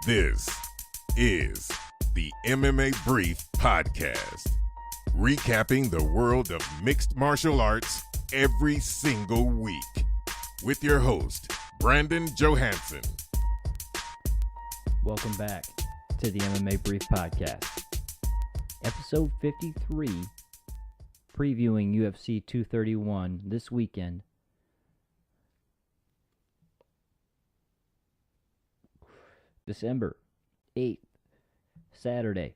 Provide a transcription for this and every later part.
This is the MMA Brief podcast, recapping the world of mixed martial arts every single week with your host, Brandon Johansson. Welcome back to the MMA Brief podcast, episode 53, previewing UFC 231 this weekend. December 8th, Saturday,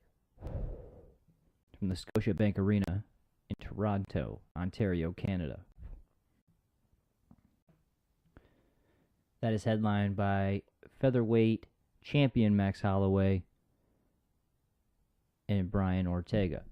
from the Scotiabank Arena in Toronto, Ontario, Canada. That is headlined by featherweight champion Max Holloway and Brian Ortega.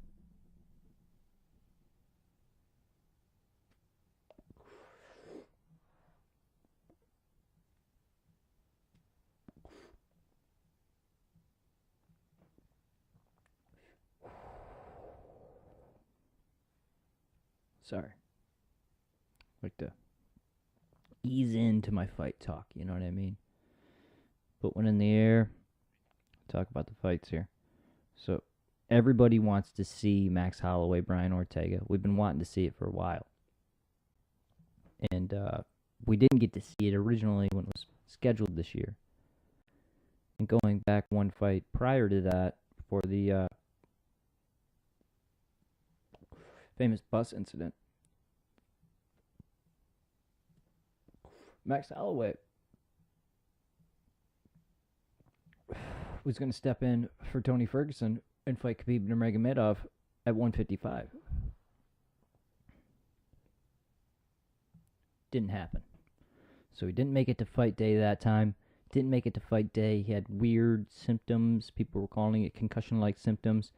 Sorry. Like to ease into my fight talk, you know what I mean? Put one in the air, talk about the fights here. So, everybody wants to see Max Holloway, Brian Ortega. We've been wanting to see it for a while. And we didn't get to see it originally when it was scheduled this year. And going back one fight prior to that for the famous bus incident, Max Holloway was going to step in for Tony Ferguson and fight Khabib Nurmagomedov at 155. Didn't happen. So he didn't make it to fight day that time. Didn't make it to fight day. He had weird symptoms. People were calling it concussion-like symptoms.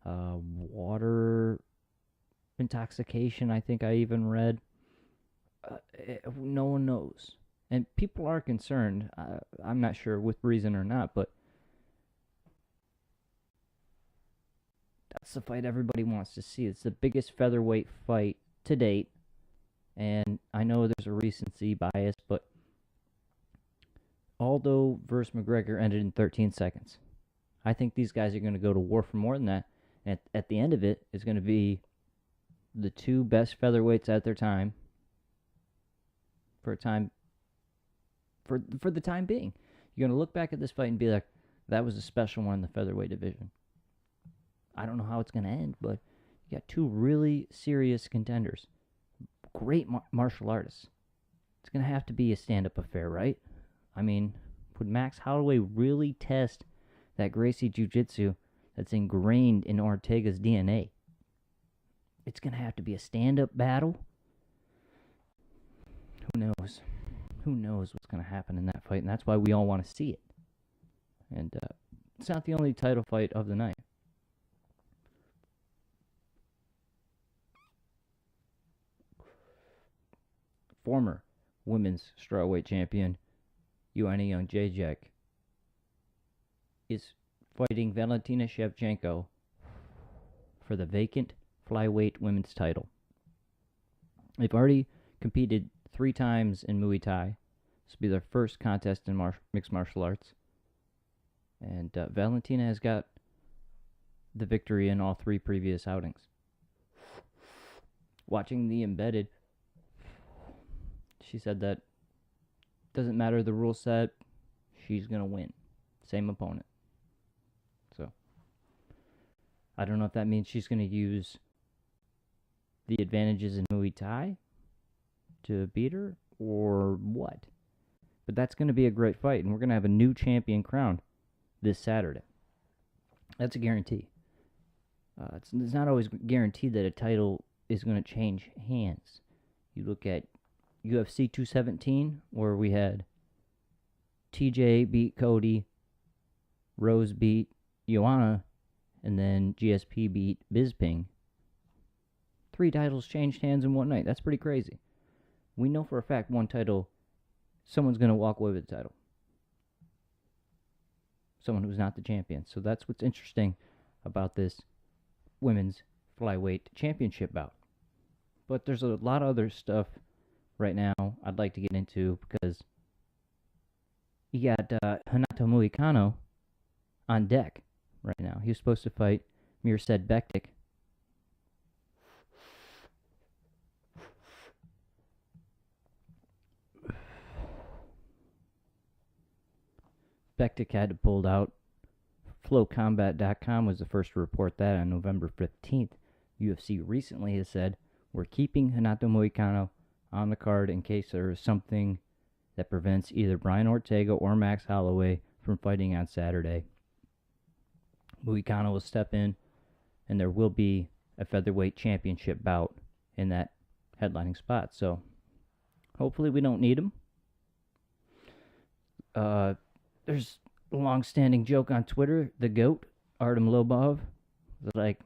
Water intoxication, I think I even read. No one knows. And people are concerned. I'm not sure with reason or not, but that's the fight everybody wants to see. It's the biggest featherweight fight to date. And I know there's a recency bias, but Aldo versus McGregor ended in 13 seconds. I think these guys are going to go to war for more than that. And at the end of it, it's going to be the two best featherweights at their time for the time being. You're going to look back at this fight and be like, that was a special one in the featherweight division. I don't know how it's going to end, but you got two really serious contenders. Great martial artists. It's going to have to be a stand-up affair, right? I mean, would Max Holloway really test that Gracie Jiu-Jitsu that's ingrained in Ortega's DNA? It's going to have to be a stand-up battle. Who knows? Who knows what's going to happen in that fight, and that's why we all want to see it. And it's not the only title fight of the night. Former women's strawweight champion Joanna Jędrzejczyk is fighting Valentina Shevchenko for the vacant flyweight women's title. They've already competed 3 times in Muay Thai. This will be their first contest in mixed martial arts. And Valentina has got the victory in all 3 previous outings. Watching the Embedded, she said that doesn't matter the rule set, she's going to win. Same opponent. So, I don't know if that means she's going to use the advantages in Muay Thai to beat her or what. But that's going to be a great fight, and we're going to have a new champion crowned this Saturday. That's a guarantee. It's not always guaranteed that a title is going to change hands. You look at UFC 217, where we had TJ beat Cody, Rose beat Joanna, and then GSP beat Bisping. 3 titles changed hands in one night. That's pretty crazy. We know for a fact one title, someone's going to walk away with the title. Someone who's not the champion. So that's what's interesting about this women's flyweight championship bout. But there's a lot of other stuff right now I'd like to get into because you got Renato Moicano on deck right now. He was supposed to fight Mirsad Bektic. Bektic had to pull out. FlowCombat.com was the first to report that on November 15th. UFC recently has said, we're keeping Renato Moicano on the card in case there is something that prevents either Brian Ortega or Max Holloway from fighting on Saturday. Moicano will step in, and there will be a featherweight championship bout in that headlining spot. So, hopefully we don't need him. There's a long-standing joke on Twitter, the GOAT, Artem Lobov, was like,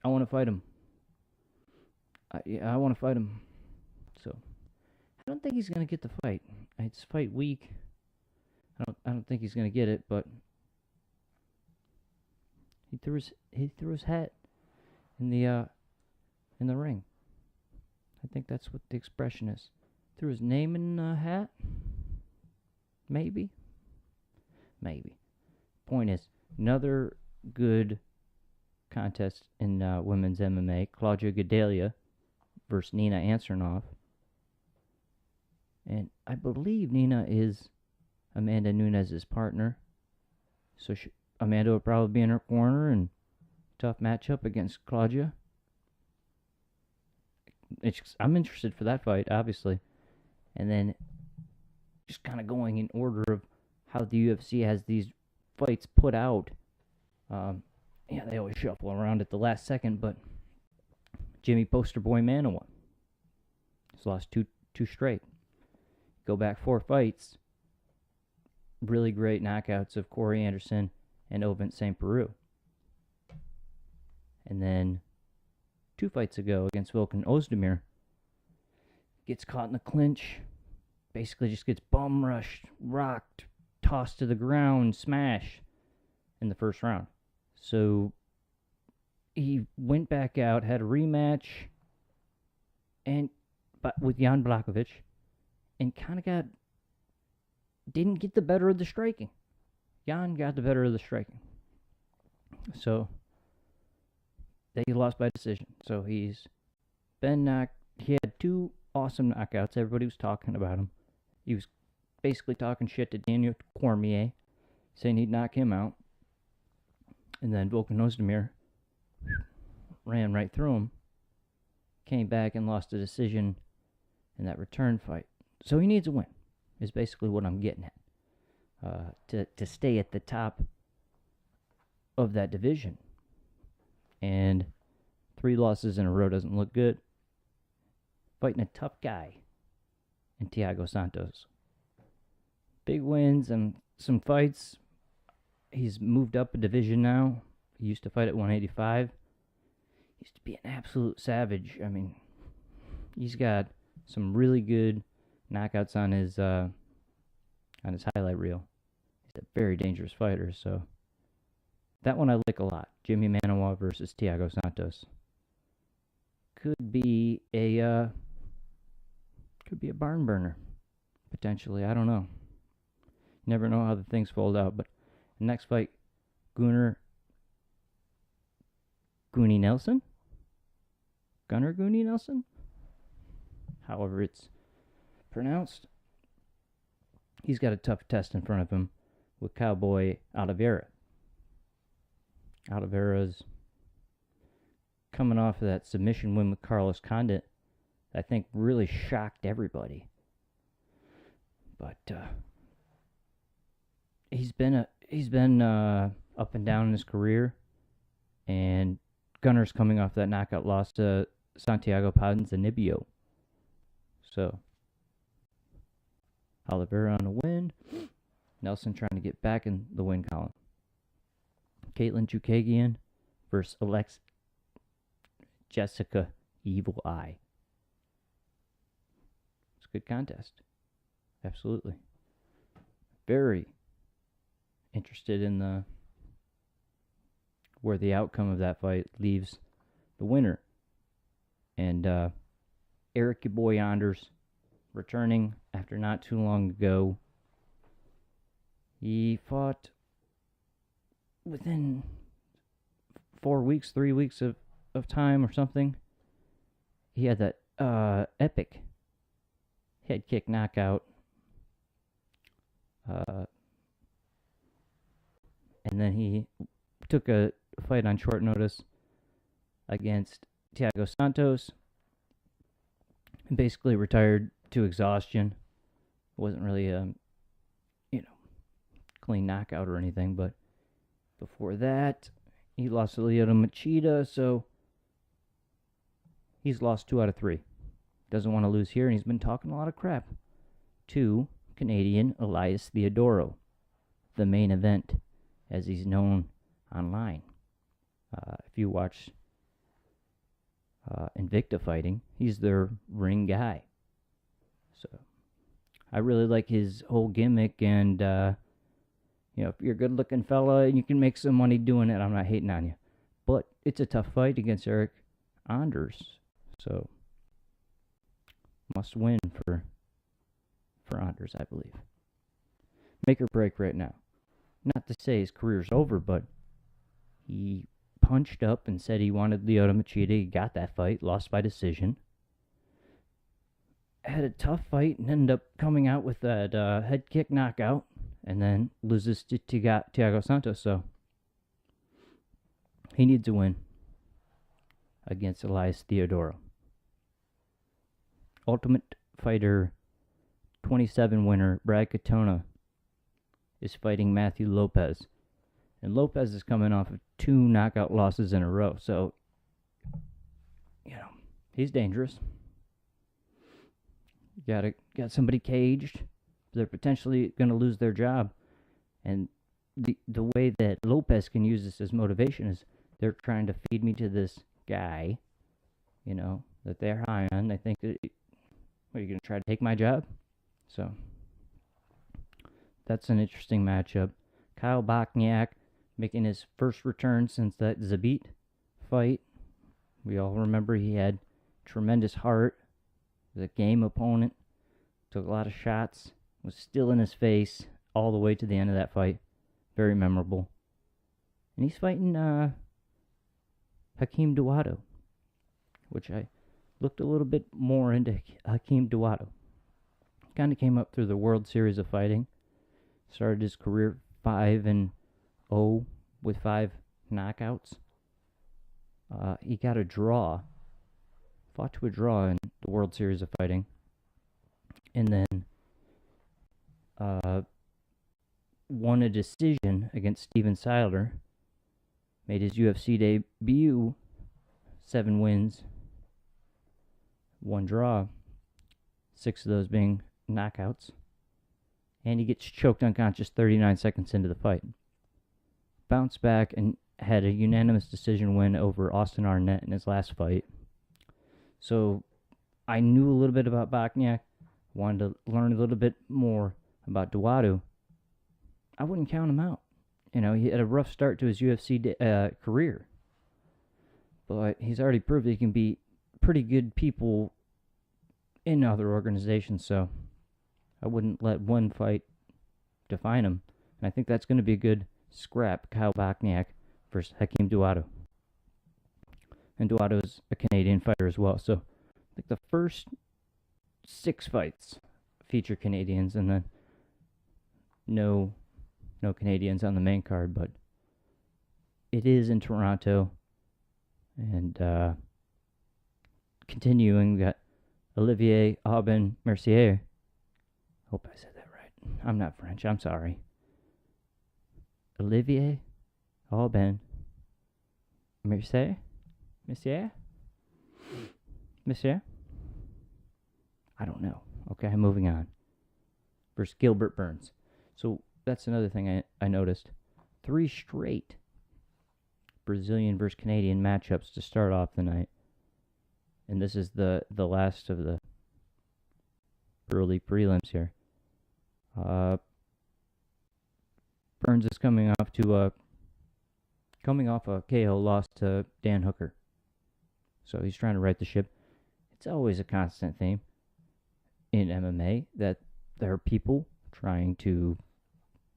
I want to fight him. I want to fight him. So, I don't think he's going to get the fight. It's fight week. I don't think he's going to get it, but he threw his hat in the ring. I think that's what the expression is. Threw his name in the hat? Maybe. Point is, another good contest in women's MMA. Claudia Gadelha versus Nina Ansaronoff. And I believe Nina is Amanda Nunes' partner. So Amanda will probably be in her corner, and tough matchup against Claudia. I'm interested for that fight, obviously. And then just kind of going in order of how the UFC has these fights put out. They always shuffle around at the last second, but Jimmy Poster Boy Manawa. He's lost two straight. Go back 4 fights. Really great knockouts of Corey Anderson and Ovin St. Peru. And then 2 fights ago against Volkan Ozdemir, gets caught in the clinch, basically just gets bum rushed, rocked, tossed to the ground, smash in the first round. So he went back out, had a rematch, but with Jan Blachowicz, and kind of didn't get the better of the striking. Jan got the better of the striking. So they lost by decision. So he's been knocked. He had 2 awesome knockouts. Everybody was talking about him. He was basically talking shit to Daniel Cormier, saying he'd knock him out. And then Volkan Ozdemir ran right through him, came back and lost a decision in that return fight. So he needs a win, is basically what I'm getting at, to stay at the top of that division. And 3 losses in a row doesn't look good. Fighting a tough guy in Thiago Santos. Big wins and some fights. He's moved up a division now. He used to fight at 185. He used to be an absolute savage. I mean, he's got some really good knockouts on his highlight reel. He's a very dangerous fighter, so that one I like a lot. Jimmy Manawa versus Thiago Santos. Could be a barn burner, potentially. I don't know. Never know how the things fold out. But the next fight, Gunnar Goonie Nelson? Gunnar Goonie Nelson? However it's pronounced. He's got a tough test in front of him with Cowboy Oliveira. Oliveira's coming off of that submission win with Carlos Condit. I think really shocked everybody. But he's been up and down in his career, and Gunnar's coming off that knockout loss to Santiago Ponzinibbio. So Oliveira on a win. Nelson trying to get back in the win column. Caitlin Chukagian versus Jessica Evil Eye. It's a good contest. Absolutely. Very interested in where the outcome of that fight leaves the winner. And Eric your boy Anders returning after not too long ago. He fought within 4 weeks, 3 weeks of time or something, he had that epic head kick knockout. And then he took a fight on short notice against Thiago Santos and basically retired to exhaustion. It wasn't really a clean knockout or anything, but before that, he lost to Lyoto Machida, so he's lost 2 out of 3. Doesn't want to lose here, and he's been talking a lot of crap to Canadian Elias Theodorou, the main event, as he's known online. If you watch Invicta fighting, he's their ring guy. So I really like his whole gimmick, and if you're a good-looking fella and you can make some money doing it, I'm not hating on you. But it's a tough fight against Eric Anders, so must win for Anders, I believe. Make or break right now. Not to say his career's over, but he punched up and said he wanted Lyoto Machida. He got that fight, lost by decision. Had a tough fight and ended up coming out with that head kick knockout, and then loses to Thiago Santos. So he needs a win against Elias Theodorou. Ultimate Fighter 27 winner Brad Katona is fighting Matthew Lopez. And Lopez is coming off of 2 knockout losses in a row. So, he's dangerous. Got somebody caged. They're potentially going to lose their job. And the way that Lopez can use this as motivation is they're trying to feed me to this guy, that they're high on. They think that, are you going to try to take my job? So, that's an interesting matchup. Kyle Bochniak making his first return since that Zabit fight. We all remember he had tremendous heart. Was a game opponent. Took a lot of shots. Was still in his face all the way to the end of that fight. Very memorable. And he's fighting Hakeem Dawodu, which I looked a little bit more into Hakeem Dawodu. Kind of came up through the World Series of Fighting. Started his career 5-0 with 5 knockouts. He got a draw. Fought to a draw in the World Series of Fighting. And then won a decision against Steven Siler. Made his UFC debut. 7 wins. 1 draw. 6 of those being knockouts. And he gets choked unconscious 39 seconds into the fight. Bounced back and had a unanimous decision win over Austin Arnett in his last fight. So I knew a little bit about Bochniak. Wanted to learn a little bit more about Dawodu. I wouldn't count him out. He had a rough start to his UFC career. But he's already proved that he can beat pretty good people in other organizations. So I wouldn't let one fight define him. And I think that's going to be a good scrap, Kyle Bochniak versus Hakeem Dawodu. And Dawodu is a Canadian fighter as well. So I think the first 6 fights feature Canadians, and then no Canadians on the main card, but it is in Toronto. And continuing, we got Olivier Aubin Mercier. Hope I said that right. I'm not French, I'm sorry. Olivier Aubin Mercier? I don't know. Okay, moving on. Versus Gilbert Burns. So that's another thing I noticed. 3 straight Brazilian versus Canadian matchups to start off the night. And this is the last of the early prelims here. Burns is coming off a KO loss to Dan Hooker. So he's trying to right the ship. It's always a constant theme in MMA that there are people trying to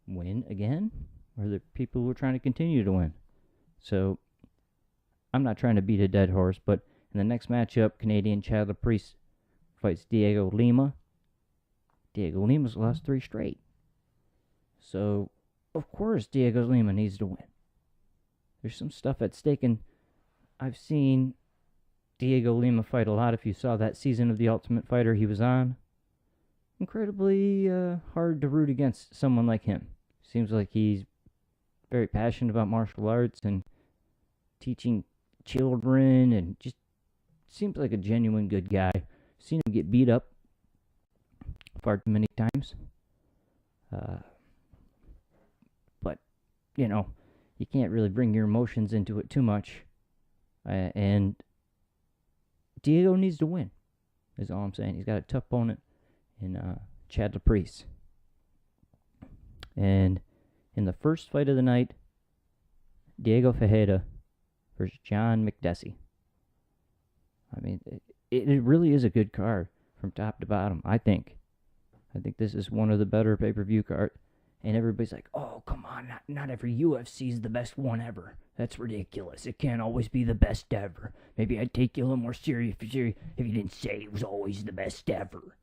win again. or the people who are trying to continue to win. So I'm not trying to beat a dead horse, but in the next matchup, Canadian Chad Laprise fights Diego Lima. Diego Lima's lost 3 straight. So, of course, Diego Lima needs to win. There's some stuff at stake, and I've seen Diego Lima fight a lot. If you saw that season of The Ultimate Fighter he was on, incredibly hard to root against someone like him. Seems like he's very passionate about martial arts and teaching children, and just seems like a genuine good guy. Seen him get beat up far too many times. But, you know, you can't really bring your emotions into it too much. And Diego needs to win, is all I'm saying. He's got a tough opponent in Chad Laprise. And in the first fight of the night, Diego Ferreira versus John McDessie. I mean, it really is a good card from top to bottom, I think. I think this is one of the better pay-per-view cards. And everybody's like, oh, come on, not every UFC is the best one ever. That's ridiculous. It can't always be the best ever. Maybe I'd take you a little more serious if you didn't say it was always the best ever.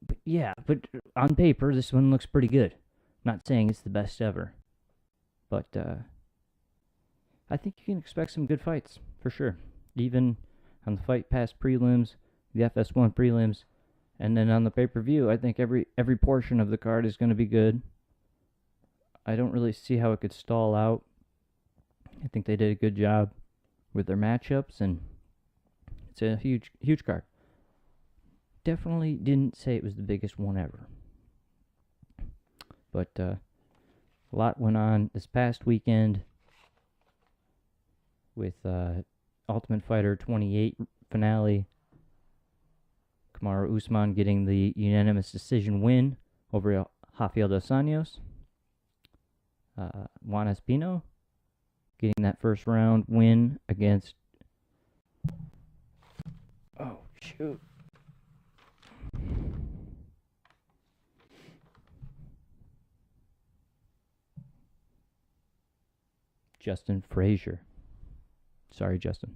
But yeah, but on paper, this one looks pretty good. Not saying it's the best ever. But I think you can expect some good fights, for sure. Even on the Fight Pass prelims, the FS1 prelims, and then on the pay-per-view, I think every portion of the card is going to be good. I don't really see how it could stall out. I think they did a good job with their matchups, and it's a huge card. Definitely didn't say it was the biggest one ever. But a lot went on this past weekend with Ultimate Fighter 28 finale. Kamaru Usman getting the unanimous decision win over Rafael dos Anjos. Juan Espino getting that first round win against... Oh, shoot. Justin Frazier. Sorry, Justin.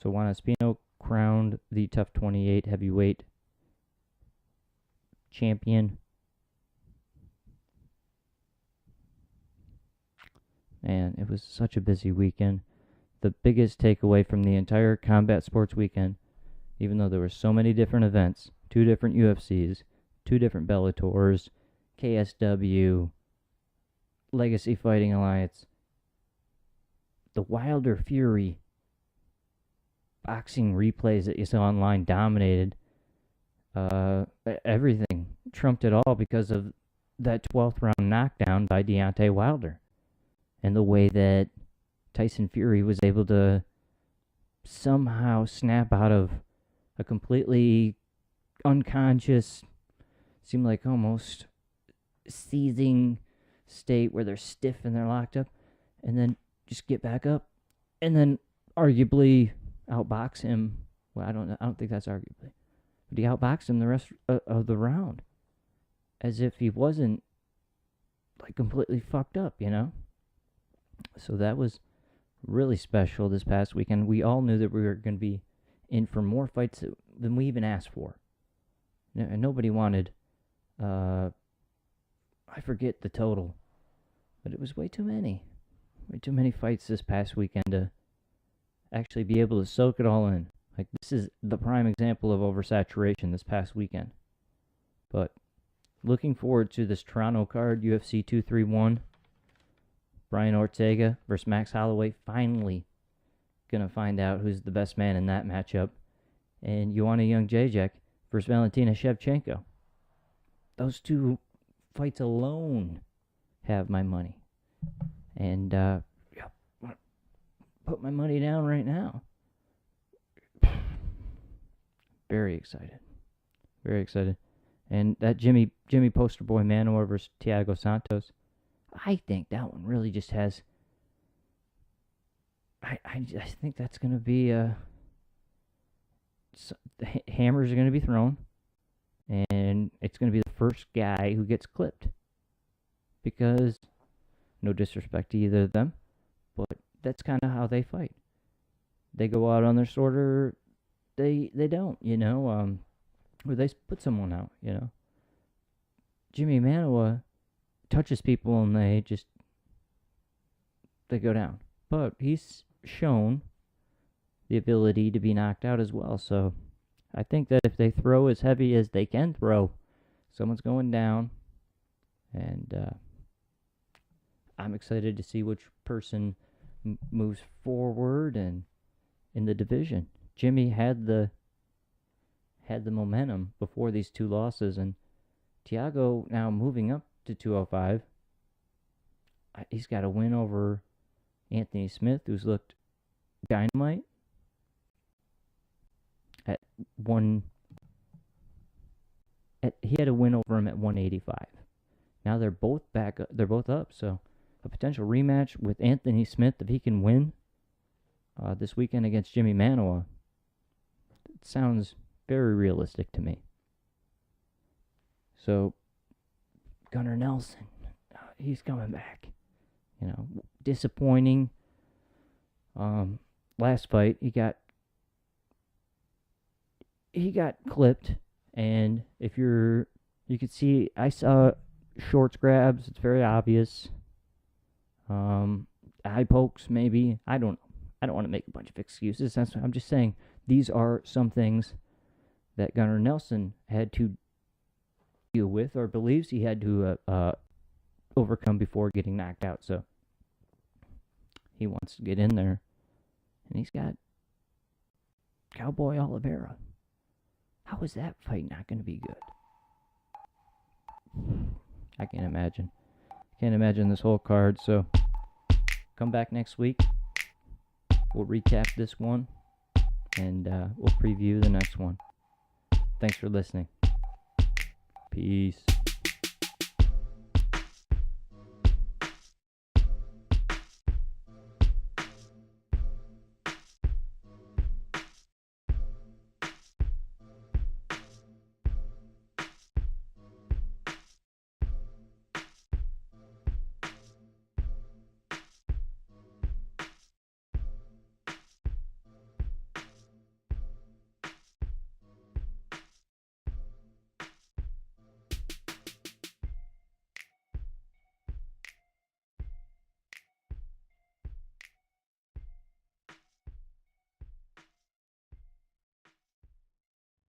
So Juan Espino crowned the Tough 28 heavyweight champion. And it was such a busy weekend. The biggest takeaway from the entire combat sports weekend, even though there were so many different events, 2 different UFCs, 2 different Bellators, KSW, Legacy Fighting Alliance, the Wilder Fury boxing replays that you saw online dominated everything, trumped it all because of that 12th round knockdown by Deontay Wilder, and the way that Tyson Fury was able to somehow snap out of a completely unconscious, seemed like almost seizing state where they're stiff and they're locked up, and then just get back up, and then arguably outbox him. Well, I don't think that's arguably, but he outboxed him the rest of the round, as if he wasn't like completely fucked up, you know. So that was really special this past weekend. We all knew that we were going to be in for more fights than we even asked for. And nobody wanted, I forget the total, but it was way too many. Way too many fights this past weekend to actually be able to soak it all in. Like, this is the prime example of oversaturation this past weekend. But looking forward to this Toronto card, UFC 231. Brian Ortega versus Max Holloway. Finally going to find out who's the best man in that matchup. And Joanna Jędrzejczyk versus Valentina Shevchenko. Those 2 fights alone have my money. And put my money down right now. Very excited. Very excited. And that Jimmy Poster Boy Manor versus Thiago Santos, I think that one really just has... I think that's going to be... the hammers are going to be thrown, and it's going to be the first guy who gets clipped. because no disrespect to either of them, but that's kind of how they fight. They go out on their sword or they don't, or they put someone out, Jimmy Manoa touches people and they go down. But he's shown the ability to be knocked out as well. So I think that if they throw as heavy as they can throw, someone's going down. And I'm excited to see which person moves forward and in the division. Jimmy had the momentum before these two losses, and Thiago now moving up to 205. He's got a win over Anthony Smith, who's looked dynamite at he had a win over him at 185. Now they're both back. They're both up. So a potential rematch with Anthony Smith, if he can win this weekend against Jimmy Manoa, it sounds very realistic to me. So Gunnar Nelson, he's coming back. Disappointing. Last fight he got clipped, and if you could see, I saw shorts grabs. It's very obvious. Eye pokes, maybe. I don't want to make a bunch of excuses. I'm just saying these are some things that Gunnar Nelson had to deal with, or believes he had to overcome before getting knocked out. So he wants to get in there, and he's got Cowboy Oliveira. How is that fight not going to be good? I can't imagine. Can't imagine this whole card. So come back next week. We'll recap this one, and we'll preview the next one. Thanks for listening. Peace.